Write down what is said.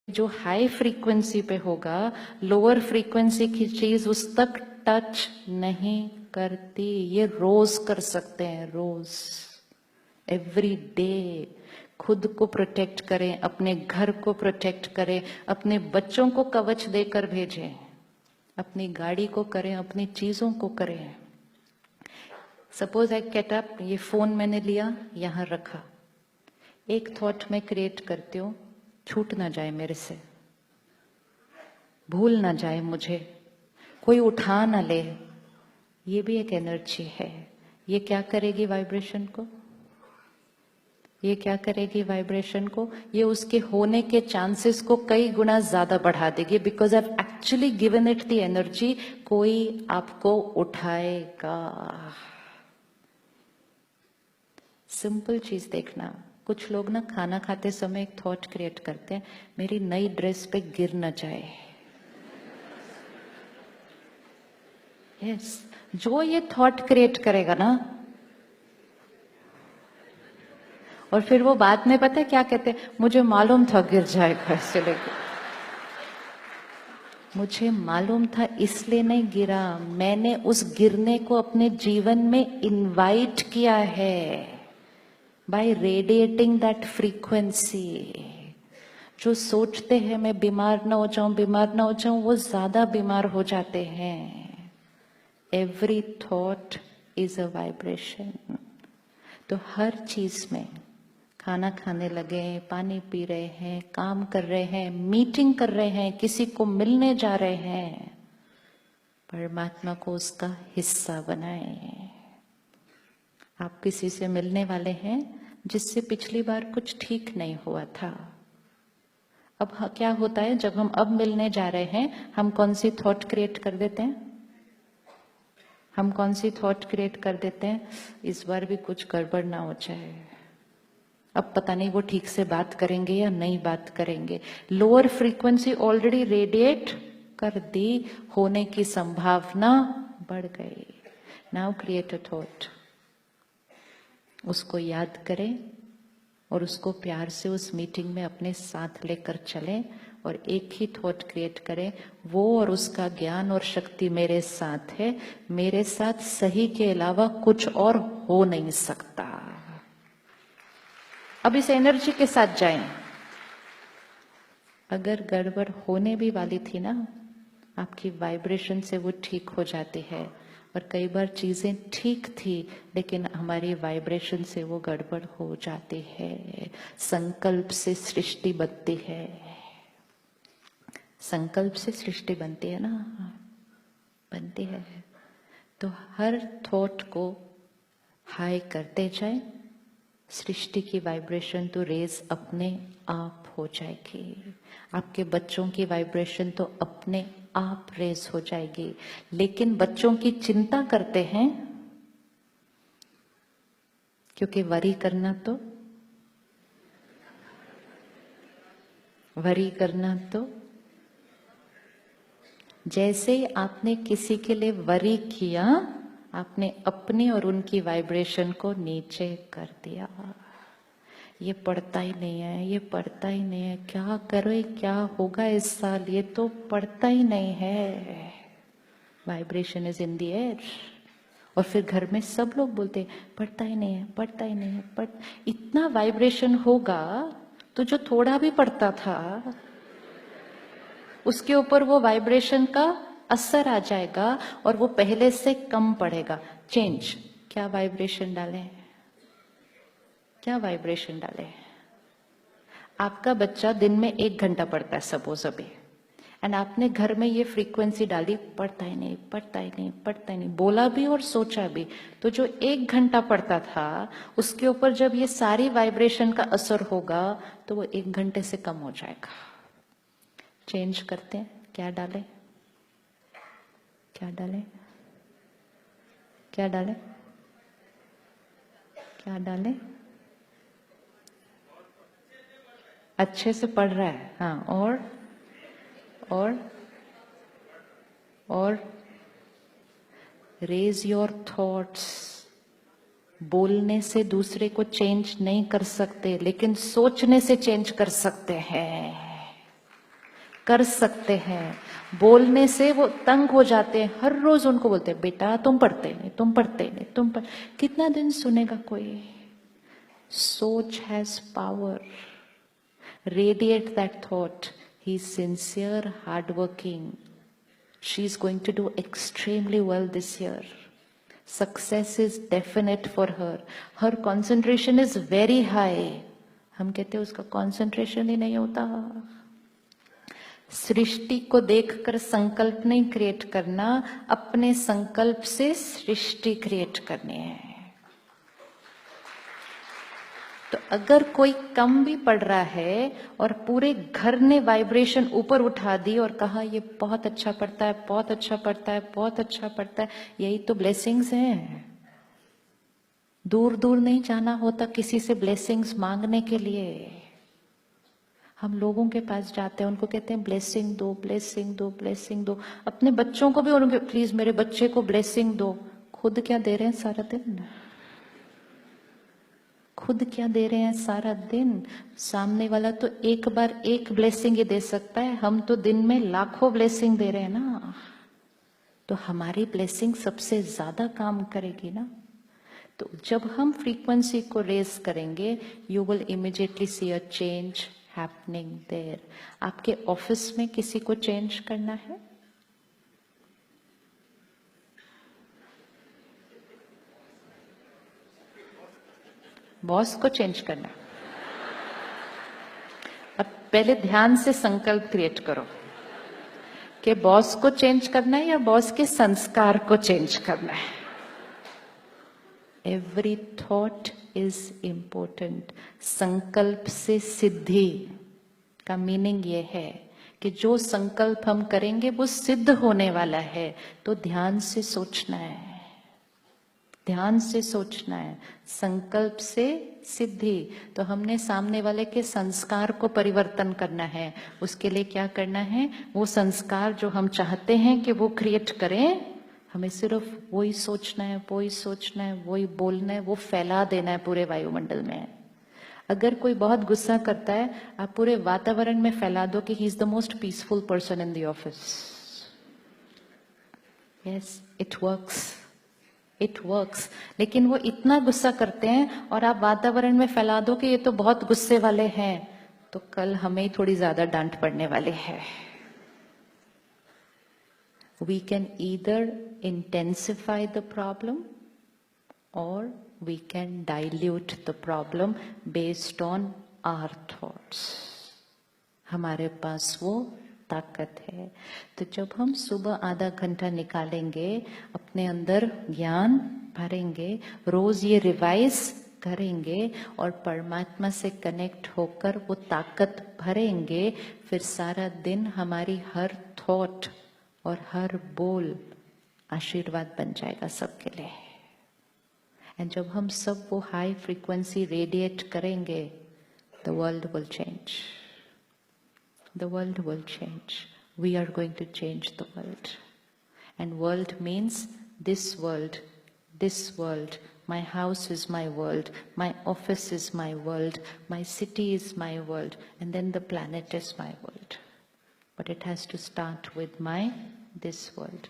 जो high frequency पे होगा, लोअर फ्रीक्वेंसी की चीज उस तक टच नहीं करती। ये रोज कर सकते हैं, रोज, एवरी डे। खुद को प्रोटेक्ट करें, अपने घर को प्रोटेक्ट करें, अपने बच्चों को कवच देकर भेजें, अपनी गाड़ी को करें, अपनी चीजों को करें। सपोज आई गेट अप, ये फोन मैंने लिया, यहां रखा, एक थॉट में क्रिएट करती हूँ, छूट ना जाए मेरे से, भूल ना जाए मुझे, कोई उठा ना ले। ये भी एक एनर्जी है। ये क्या करेगी वाइब्रेशन को? ये क्या करेगी वाइब्रेशन को? ये उसके होने के चांसेस को कई गुना ज्यादा बढ़ा देगी, because I actually given it the energy. कोई आपको उठाएगा। सिंपल चीज देखना, कुछ लोग ना खाना खाते समय एक थॉट क्रिएट करते हैं, मेरी नई ड्रेस पे गिर न जाए। यस, जो ये थॉट क्रिएट करेगा ना, और फिर वो बाद में पता है क्या कहते हैं, मुझे मालूम था गिर जाएगा ऐसे लेके। मुझे मालूम था इसलिए नहीं गिरा, मैंने उस गिरने को अपने जीवन में इनवाइट किया है बाय रेडिएटिंग दैट फ्रीक्वेंसी। जो सोचते हैं मैं बीमार ना हो जाऊं, बीमार ना हो जाऊं, वो ज्यादा बीमार हो जाते हैं। Every thought is a vibration. तो हर चीज में, खाना खाने लगे, पानी पी रहे हैं, काम कर रहे हैं, मीटिंग कर रहे हैं, किसी को मिलने जा रहे हैं, परमात्मा को उसका हिस्सा बनाएं। आप किसी से मिलने वाले हैं जिससे पिछली बार कुछ ठीक नहीं हुआ था। अब क्या होता है, जब हम अब मिलने जा रहे हैं, हम कौन सी थॉट क्रिएट कर देते हैं? हम कौन सी थॉट क्रिएट कर देते हैं? इस बार भी कुछ गड़बड़ ना हो जाए, अब पता नहीं वो ठीक से बात करेंगे या नहीं बात करेंगे। लोअर फ्रीक्वेंसी ऑलरेडी रेडिएट कर दी, होने की संभावना बढ़ गई। नाउ क्रिएट अ थॉट, उसको याद करें और उसको प्यार से उस मीटिंग में अपने साथ लेकर चलें, और एक ही थॉट क्रिएट करें, वो और उसका ज्ञान और शक्ति मेरे साथ है, मेरे साथ सही के अलावा कुछ और हो नहीं सकता। अब इस एनर्जी के साथ जाएं। अगर गड़बड़ होने भी वाली थी ना, आपकी वाइब्रेशन से वो ठीक हो जाती है। और कई बार चीजें ठीक थी लेकिन हमारी वाइब्रेशन से वो गड़बड़ हो जाती है। संकल्प से सृष्टि बनती है, संकल्प से सृष्टि बनती है ना, बनती है। तो हर थॉट को हाई करते जाए, सृष्टि की वाइब्रेशन तो रेज अपने आप हो जाएगी। आपके बच्चों की वाइब्रेशन तो अपने आप रेज हो जाएगी। लेकिन बच्चों की चिंता करते हैं, क्योंकि वरी करना तो जैसे ही आपने किसी के लिए वरी किया, आपने अपनी और उनकी वाइब्रेशन को नीचे कर दिया। ये पढ़ता ही नहीं है, ये पढ़ता ही नहीं है, क्या करो, क्या होगा इस साल, ये तो पढ़ता ही नहीं है। Vibration is in the air. और फिर घर में सब लोग बोलते हैं पढ़ता ही नहीं है, पढ़ता ही नहीं है, इतना वाइब्रेशन होगा तो जो थोड़ा भी पढ़ता था उसके ऊपर वो वाइब्रेशन का असर आ जाएगा और वो पहले से कम पड़ेगा। चेंज, क्या वाइब्रेशन डालें, क्या वाइब्रेशन डालें? आपका बच्चा दिन में 1 घंटा पढ़ता है सपोज अभी, एंड आपने घर में ये फ्रीक्वेंसी डाली, पढ़ता ही नहीं, पढ़ता ही नहीं, पढ़ता ही नहीं, बोला भी और सोचा भी, तो जो 1 घंटा पढ़ता था उसके ऊपर जब ये सारी वाइब्रेशन का असर होगा तो वो 1 घंटे से कम हो जाएगा। चेंज करते हैं, क्या डालें, क्या डालें, क्या डालें, क्या डालें? अच्छे से पढ़ रहा है, हाँ, और रेज योर थॉट्स। बोलने से दूसरे को चेंज नहीं कर सकते, लेकिन सोचने से चेंज कर सकते हैं। कर सकते हैं। बोलने से वो तंग हो जाते हैं, हर रोज उनको बोलते हैं बेटा तुम पढ़ते नहीं, तुम पढ़ते नहीं, तुम पढ़, कितना दिन सुनेगा कोई? सोच has power. Radiate that thought. He's sincere, hardworking. She's going to do extremely well this year. Success is definite for her. Her concentration is very high. हम कहते हैं उसका concentration ही नहीं होता. सृष्टि को देखकर संकल्प नहीं क्रिएट करना, अपने संकल्प से सृष्टि क्रिएट करनी है. तो अगर कोई कम भी पढ़ रहा है और पूरे घर ने वाइब्रेशन ऊपर उठा दी और कहा ये बहुत अच्छा पढ़ता है, बहुत अच्छा पढ़ता है, बहुत अच्छा पढ़ता है, यही तो ब्लेसिंग्स हैं. दूर दूर नहीं जाना होता किसी से ब्लेसिंग्स मांगने के लिए. हम लोगों के पास जाते हैं, उनको कहते हैं ब्लेसिंग दो, ब्लेसिंग दो, ब्लेसिंग दो. अपने बच्चों को भी उनके प्लीज मेरे बच्चे को ब्लेसिंग दो. खुद क्या दे रहे हैं सारा दिन? खुद क्या दे रहे हैं सारा दिन? सामने वाला तो एक बार एक ब्लेसिंग ही दे सकता है, हम तो दिन में लाखों ब्लेसिंग दे रहे हैं ना. तो हमारी ब्लेसिंग सबसे ज्यादा काम करेगी ना. तो जब हम फ्रीक्वेंसी को रेज करेंगे, you will immediately see a change happening there. आपके ऑफिस में किसी को चेंज करना है? बॉस को चेंज करना. अब पहले ध्यान से संकल्प क्रिएट करो कि बॉस को चेंज करना है या बॉस के संस्कार को चेंज करना है. Every thought is important. संकल्प से सिद्धि का मीनिंग ये है कि जो संकल्प हम करेंगे वो सिद्ध होने वाला है. तो ध्यान से सोचना है, ध्यान से सोचना है. संकल्प से सिद्धि. तो हमने सामने वाले के संस्कार को परिवर्तन करना है. उसके लिए क्या करना है? वो संस्कार जो हम चाहते हैं कि वो क्रिएट करें, हमें सिर्फ वही सोचना है, वही सोचना है, वही बोलना है, वो फैला देना है पूरे वायुमंडल में. अगर कोई बहुत गुस्सा करता है, आप पूरे वातावरण में फैला दो कि he is the most peaceful person in the office. Yes, it works, it works. लेकिन वो इतना गुस्सा करते हैं और आप वातावरण में फैला दो कि ये तो बहुत गुस्से वाले हैं, तो कल हमें ही थोड़ी ज्यादा डांट पड़ने वाली है. We can either intensify the problem or we can dilute the problem based on our thoughts. हमारे पास वो ताकत है. तो जब हम सुबह आधा घंटा निकालेंगे, अपने अंदर ज्ञान भरेंगे, रोज ये रिवाइज करेंगे और परमात्मा से कनेक्ट होकर वो ताकत भरेंगे, फिर सारा दिन हमारी हर थॉट और हर बोल आशीर्वाद बन जाएगा सबके लिए. एंड जब हम सब वो हाई फ्रीक्वेंसी रेडिएट करेंगे, the world will change. The world will change. We are going to change the world. And world means this world, this world. My house is my world. My office is my world. My city is my world. And then the planet is my world. But it has to start with this world.